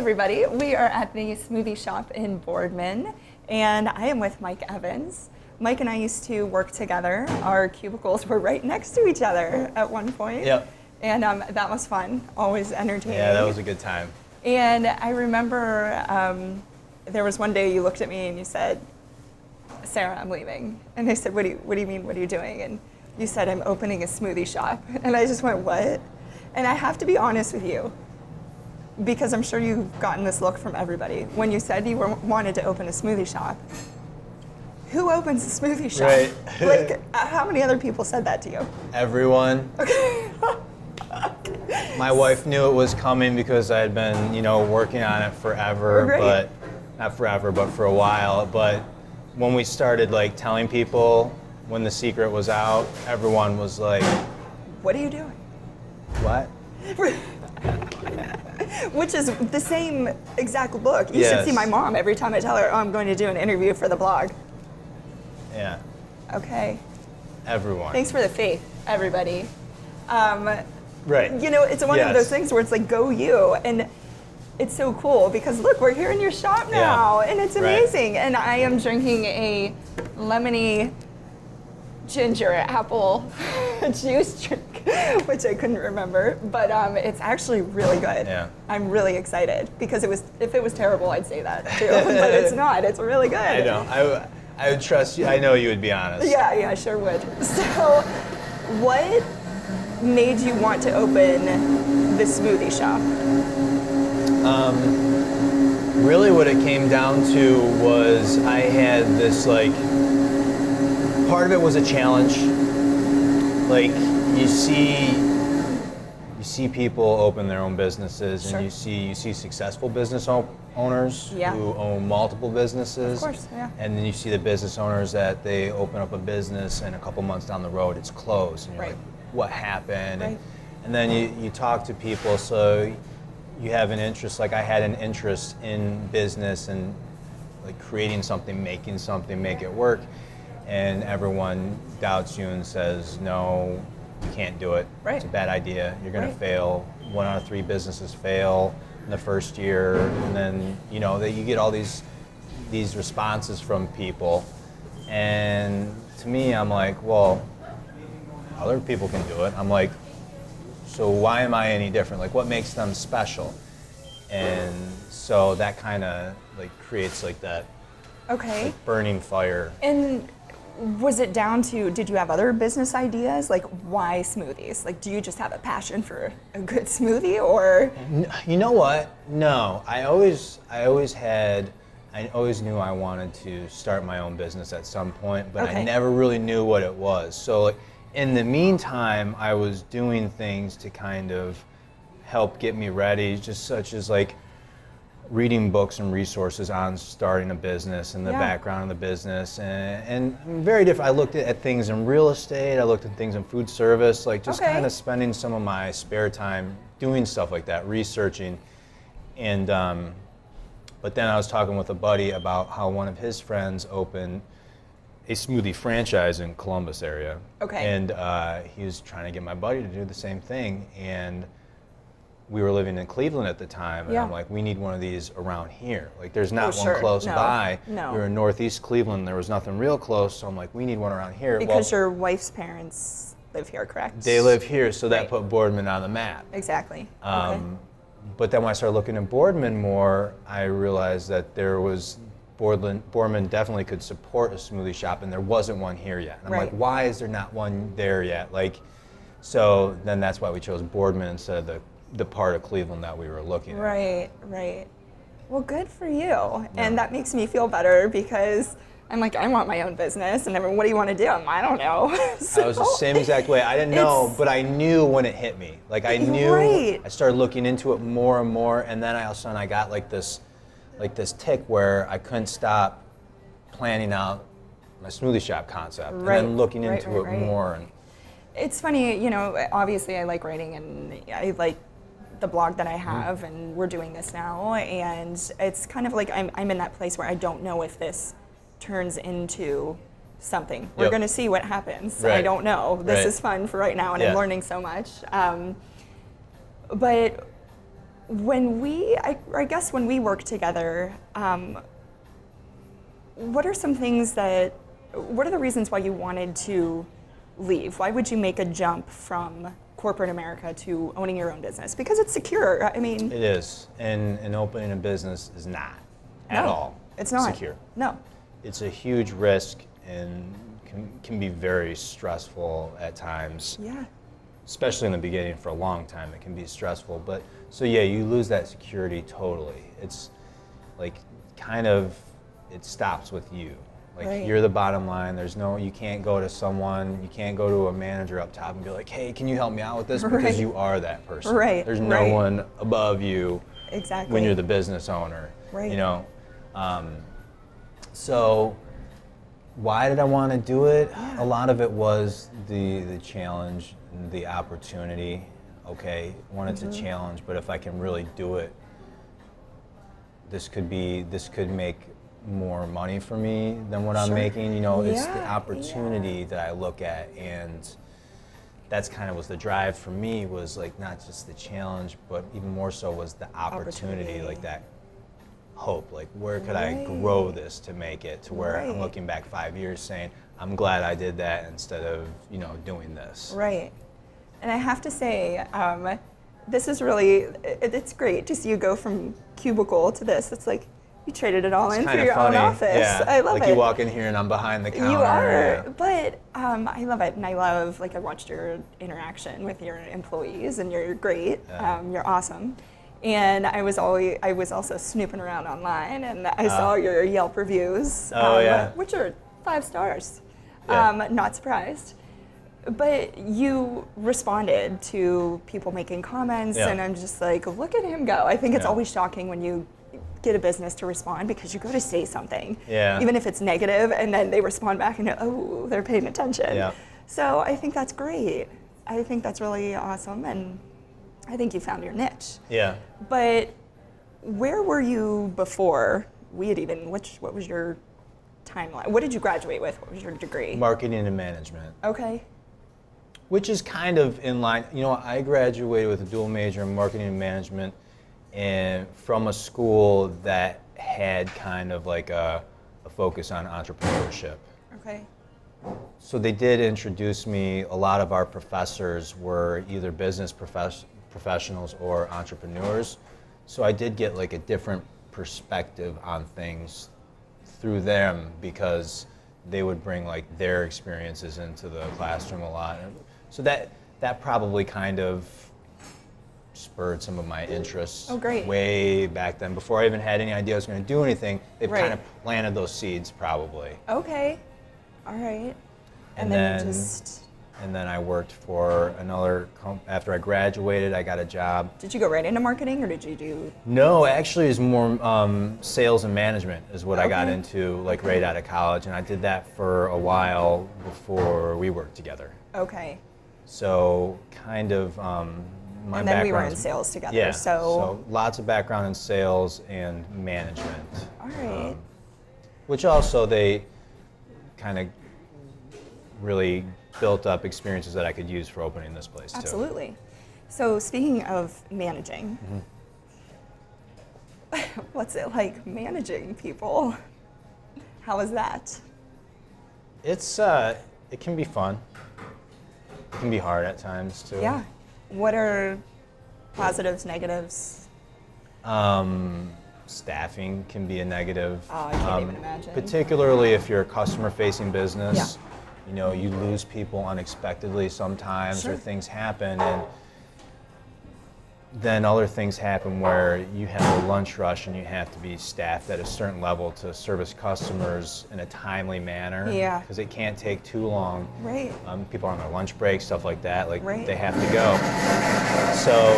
everybody. We are at the Smoothie Shop in Boardman, and I am with Mike Evans. Mike and I used to work together. Our cubicles were right next to each other at one point. Yep. And that was fun, always entertaining. Yeah, that was a good time. And I remember there was one day you looked at me and you said, "Sarah, I'm leaving." And I said, what do you mean, what are you doing? And you said, "I'm opening a smoothie shop." And I just went, "What?" And I have to be honest with you, because I'm sure you've gotten this look from everybody. When you said you wanted to open a smoothie shop, who opens a smoothie shop? Right. Like, how many other people said that to you? Everyone. Okay. My wife knew it was coming because I had been, working on it forever, Right. but not forever, but for a while. But when we started telling people when the secret was out, everyone was like, "What are you doing?" "What?" Which is the same exact look. You should Yes. see my mom every time I tell her, "Oh, I'm going to do an interview for the blog." Yeah, Okay. everyone. Thanks for the faith, everybody. Right. It's one of Yes. those things where it's like, go you. And it's so cool because look, we're here in your shop now, and it's Right. amazing. And I am drinking a lemony ginger apple juice drink, which I couldn't remember, but it's actually really good. Yeah. I'm really excited because if it was terrible, I'd say that too, but it's not. It's really good. I know. I would trust you. I know you would be honest. Yeah, I sure would. So, what made you want to open the smoothie shop? Really what it came down to was I had this part of it was a challenge. Like you see people open their own businesses, Sure. and you see successful business owners Yeah. who own multiple businesses. Of course, yeah. And then you see the business owners that they open up a business and a couple months down the road it's closed, and you're Right. like, what happened? Right. And then you talk to people, so you have an interest. Like I had an interest in business and creating something, making something, make it work. And everyone doubts you and says, "No, you can't do it. Right. It's a bad idea. You're going Right. to fail. 1 out of 3 businesses fail in the first year." And then, that you get all these responses from people. And to me, I'm like, well, other people can do it. I'm like, so why am I any different? What makes them special? And so that kind of creates that Okay. burning fire. And was it down to, did you have other business ideas? Why smoothies? Do you just have a passion for a good smoothie, or? You know what? No, I always knew I wanted to start my own business at some point, but Okay. I never really knew what it was. So in the meantime, I was doing things to kind of help get me ready, just such as reading books and resources on starting a business and the Yeah. background of the business, and very different. I looked at things in real estate, I looked at things in food service, just Okay. kind of spending some of my spare time doing stuff like that, researching. And but then I was talking with a buddy about how one of his friends opened a smoothie franchise in Columbus area. Okay. And he was trying to get my buddy to do the same thing, and we were living in Cleveland at the time, and Yeah. I'm like, we need one of these around here. There's not sure. one close No. by. No. We were in Northeast Cleveland, there was nothing real close, so I'm like, we need one around here. Because your wife's parents live here, correct? They live here, so that Right. put Boardman on the map. Exactly. Okay. But then when I started looking at Boardman more, I realized that there was Boardman definitely could support a smoothie shop, and there wasn't one here yet. And I'm Right. like, why is there not one there yet? So then that's why we chose Boardman instead of the part of Cleveland that we were looking at. Right. Well, good for you. And that makes me feel better because I'm like, I want my own business. And everyone, what do you want to do? I don't know. I was the same exact way. I didn't know, It's- but I knew when it hit me. I knew. Right. I started looking into it more and more, and then all of a sudden I got this tick where I couldn't stop planning out my smoothie shop concept, Right. and then looking Right, into right. it more. And It's funny, obviously I like writing and I like the blog that I have, and we're doing this now, and it's kind of like I'm in that place where I don't know if this turns into something. We're Yep. going to see what happens. I Right. don't know. This Right. is fun for right now, and Yeah. I'm learning so much. But I guess when we work together, what are the reasons why you wanted to leave? Why would you make a jump from corporate America to owning your own business? Because it's secure. I mean, It is, and opening a business is not at all. It's not secure. No. It's a huge risk and can be very stressful at times. Yeah. Especially in the beginning. For a long time, it can be stressful. But so yeah, you lose that security totally. It's like kind of it stops with you. Like Right. you're the bottom line. You can't go to someone, you can't go to a manager up top and be like, hey, can you help me out with this? Because Right. you are that person. Right, There's no right. one above you Exactly. when you're the business owner. Right. You know? So why did I want to do it? Yeah. A lot of it was the challenge, the opportunity. Okay, wanted to challenge, but if I can really do it, this could make more money for me than what I'm Sure. making. You know, it's the Yeah, opportunity that I look at, and that's kind of was the drive for me, was like not just the challenge, but even more so was the opportunity. Like that hope, like where could I grow this to make it to where I'm Right. looking back 5 years saying, I'm glad I did that instead of, doing this. Right. And I have to say, this is really, it's great to see you go from cubicle to this. It's like you traded it all in for Kind of your funny. own office. Yeah. I love like it. you walk in here and I'm behind the counter. You are, Yeah. but I love it, and I love, like, I watched your interaction with your employees, and you're great. Yeah. You're awesome, and I was also snooping around online, and I saw your Yelp reviews, yeah. which are 5 stars. Yeah. Not surprised, but you responded to people making comments, Yeah. and I'm just like, look at him go. I think it's Yeah. always shocking when you get a business to respond, because you go to say something, Yeah. even if it's negative, and then they respond back and oh, they're paying attention. Yeah. So I think that's great. I think that's really awesome, and I think you found your niche. Yeah. But where were you before we had even, what was your timeline? What did you graduate with? What was your degree? Marketing and management, Okay. which is kind of in line. I graduated with a dual major in marketing and management, and from a school that had kind of like a focus on entrepreneurship. Okay. So they did introduce me. A lot of our professors were either business professionals or entrepreneurs. So I did get like a different perspective on things through them, because they would bring like their experiences into the classroom a lot. So that probably kind of spurred some of my interests. Oh, great. Way back then, before I even had any idea I was going to do anything. They've Right. kind of planted those seeds probably. Okay. All right. And then then- you just, And then I worked for another after I graduated, I got a job. did you go right into marketing, or did you do? No, actually, it's more sales and management is what I got Okay. into, like right out of college, and I did that for a while before we worked together. Okay. So kind of my And then we were in background's- sales together. Yeah. So lots of background in sales and management. all right. Which also they kind of really built up experiences that I could use for opening this place too. Absolutely. So speaking of managing, what's it like managing people? How is that? It can be fun. It can be hard at times too. Yeah. What are positives, negatives? Staffing can be a negative. Oh, I can't even imagine. Particularly if you're a customer-facing business. Yeah. You lose people unexpectedly sometimes, Sure. or things happen, and then other things happen where you have a lunch rush and you have to be staffed at a certain level to service customers in a timely manner. Yeah. Because it can't take too long. Right. People are on their lunch break, stuff like that. Like Right. they have to go. So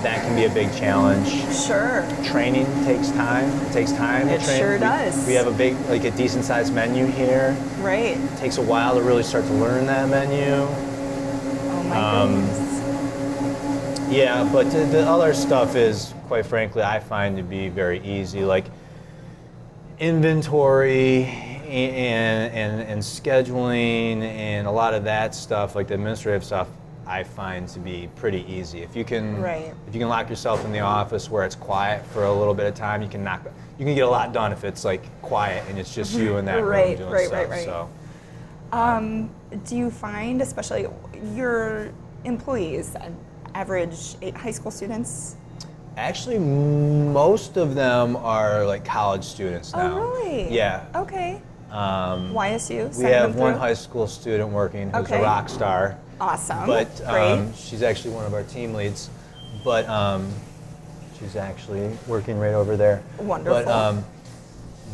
that can be a big challenge. Sure. Training takes time. It takes time It to train. sure does. We have a decent sized menu here. Right. It takes a while to really start to learn that menu. Oh my goodness. Yeah, but the other stuff is, quite frankly, I find to be very easy, like inventory and scheduling and a lot of that stuff, like the administrative stuff. I find to be pretty easy. If you can, Right. if you can lock yourself in the office where it's quiet for a little bit of time, you can get a lot done if it's like quiet and it's just you in that Right, room doing right, stuff. right. So Do you find, especially your employees, average high school students? actually, most of them are like college students now. Oh, really? Yeah. Okay. YSU? We sending have them one through? high school student working who's Okay. a rock star. Awesome. But Great. she's actually one of our team leads. But she's actually working right over there. Wonderful. But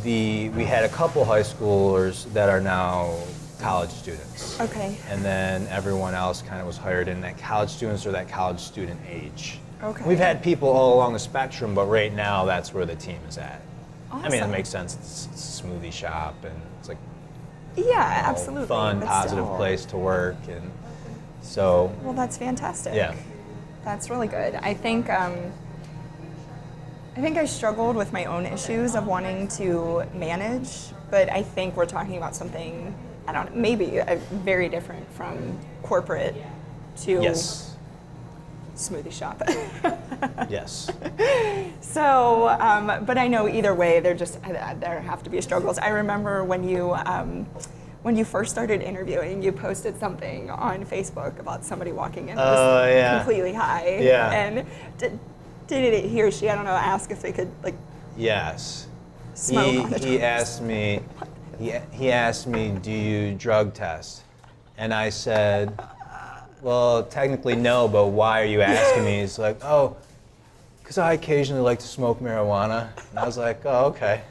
we had a couple high schoolers that are now college students. Okay. And then everyone else kind of was hired in that college students or that college student age. Okay. We've had people all along the spectrum, but right now that's where the team is at. I mean, it Awesome. makes sense. It's a smoothie shop, and it's like Yeah, absolutely. fun, but positive still. place to work, and so Well, that's fantastic. yeah. That's really good. I think I struggled with my own issues of wanting to manage, but I think we're talking about something, I don't know, maybe very different from corporate to Yes. smoothie shop. Yes. So, but I know either way, there have to be struggles. I remember when you first started interviewing, you posted something on Facebook about somebody walking in yeah. completely high. Yeah. And did he or she, I don't know, ask if they could like Yes. smoke on the He toast? asked me. He asked me, "Do you drug test?" And I said, "Well, technically no, but why are you asking me?" He's like, "Oh, because I occasionally like to smoke marijuana." And I was like, "Oh, okay."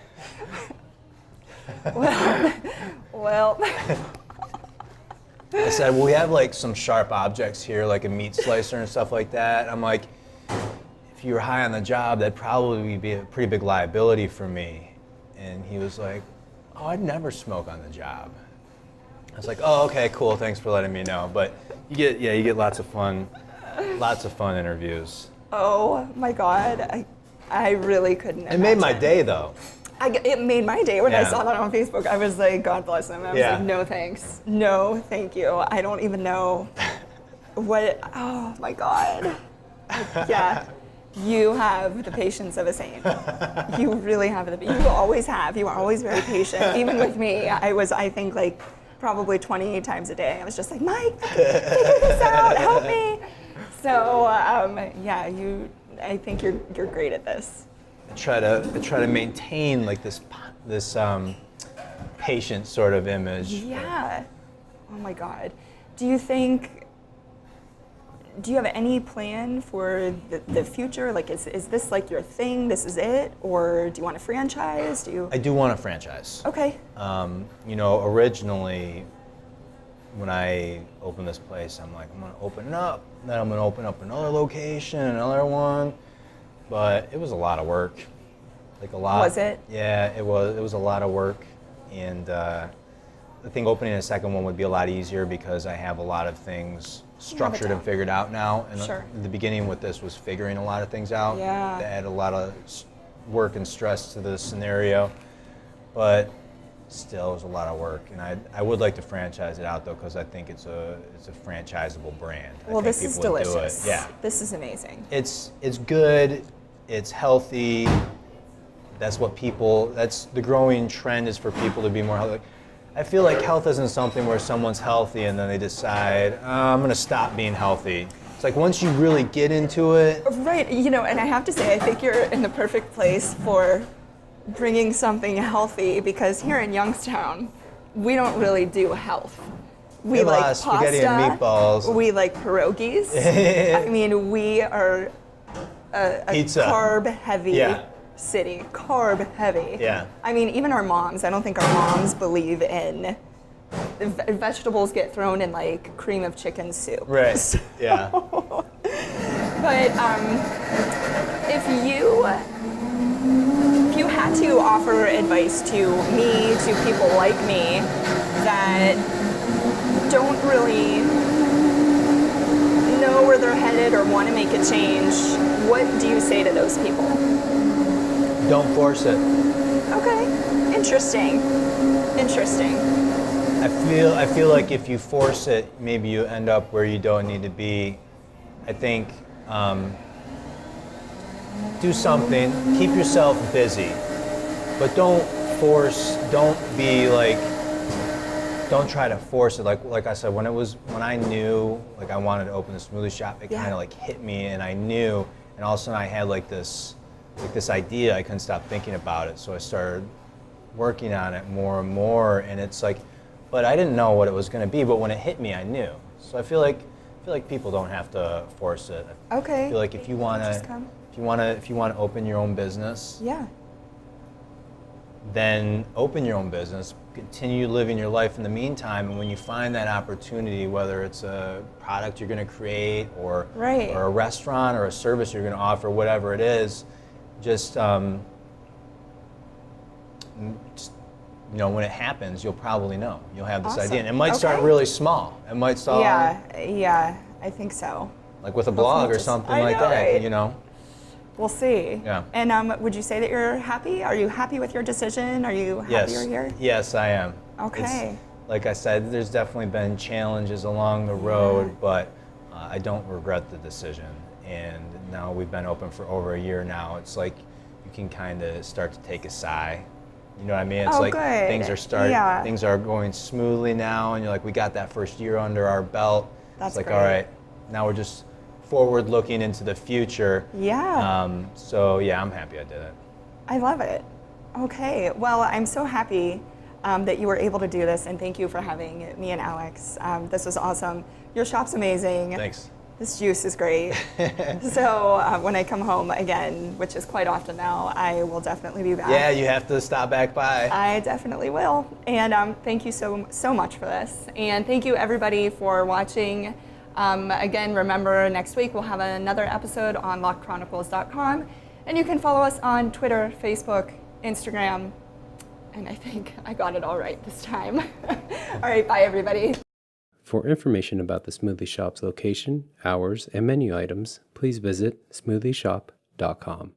Well, I said, "Well, we have like some sharp objects here, like a meat slicer and stuff like that." I'm like, "If you were high on the job, that'd probably be a pretty big liability for me." And he was like, "Oh, I'd never smoke on the job." I was like, "Oh, okay, cool. Thanks for letting me know." But you get lots of fun interviews. oh my God, I really couldn't. It made my imagine. day though. It made my day when I Yeah. saw that on Facebook. I was like, God bless him. I was Yeah. like, no thanks. No, thank you. I don't even know what, oh my God. Yeah, you have the patience of a saint. You really have you always have. You are always very patient. Even with me, I think like probably 20 times a day. I was just like, Mike, figure this out, help me. So yeah, I think you're great at this. I try to maintain like this patient sort of image. Yeah. Oh my God. Do you have any plan for the future? Like, is this like your thing? This is it? Or do you want a franchise? I do want a franchise. Okay. Originally, when I opened this place, I'm like, I'm gonna open it up, then I'm gonna open up another location, another one. But it was a lot of work, like a lot. Was it? Yeah, it was. It was a lot of work, and I think opening a second one would be a lot easier because I have a lot of things structured and figured out now. And Sure. the beginning with this was figuring a lot of things out. Yeah. That add a lot of work and stress to the scenario, but still it was a lot of work. And I would like to franchise it out though because I think it's a franchisable brand. I Well, think this is people would do it. delicious. Yeah. This is amazing. It's good. It's healthy. That's the growing trend is for people to be more healthy. I feel like health isn't something where someone's healthy and then they decide, I'm gonna stop being healthy. It's like once you really get into it. Right. And I have to say, I think you're in the perfect place for bringing something healthy because here in Youngstown, we don't really do health. We have a lot like of spaghetti pasta. and meatballs. We like pierogies. I mean, we are a Pizza. carb-heavy Yeah. city. Carb-heavy. Yeah. I mean, even our moms. I don't think our moms believe in vegetables get thrown in like cream of chicken soup. Right. So- Yeah. But if you had to offer advice to me, to people like me that don't really know where they're headed or want to make a change, what do you say to those people? Don't force it. Okay, interesting. I feel like if you force it, maybe you end up where you don't need to be. I think do something, keep yourself busy, but don't try to force it. Like I said, when I knew like I wanted to open the smoothie shop, it kind of like hit me, and I knew, and all of a sudden I had like this idea. I couldn't stop thinking about it, so I started working on it more and more, and it's like, but I didn't know what it was going to be. But when it hit me, I knew. So I feel like people don't have to force it. Okay. I feel like if you want to open your own business, then open your own business. Continue living your life in the meantime, and when you find that opportunity, whether it's a product you're going to create or a restaurant or a service you're going to offer, whatever it is, just when it happens, you'll probably know. You'll have this idea, and it might start really small. It might start I think so. Like with a blog or something like that, right? We'll see. Yeah. And would you say that you're happy? Are you happy with your decision? Are you happy you're here? Yes, I am. Okay. Like I said, there's definitely been challenges along the road, but I don't regret the decision. And now we've been open for over a year now. It's like you can kind of start to take a sigh. You know what I mean? It's like good. Things are going smoothly now, and you're like, we got that first year under our belt. That's like, great. all right, now we're just forward looking into the future. So yeah, I'm happy I did it. I love it. Okay, well, I'm so happy that you were able to do this, and thank you for having me and Alex. This was awesome. Your shop's amazing. Thanks. This juice is great. So when I come home again, which is quite often now, I will definitely be back. Yeah, you have to stop back by. I definitely will. And thank you so much for this. And thank you everybody for watching. Again, remember next week we'll have another episode on lockchronicles.com. And you can follow us on Twitter, Facebook, Instagram. And I think I got it all right this time. All right, bye everybody. For information about the Smoothie Shop's location, hours, and menu items, please visit smoothieshop.com.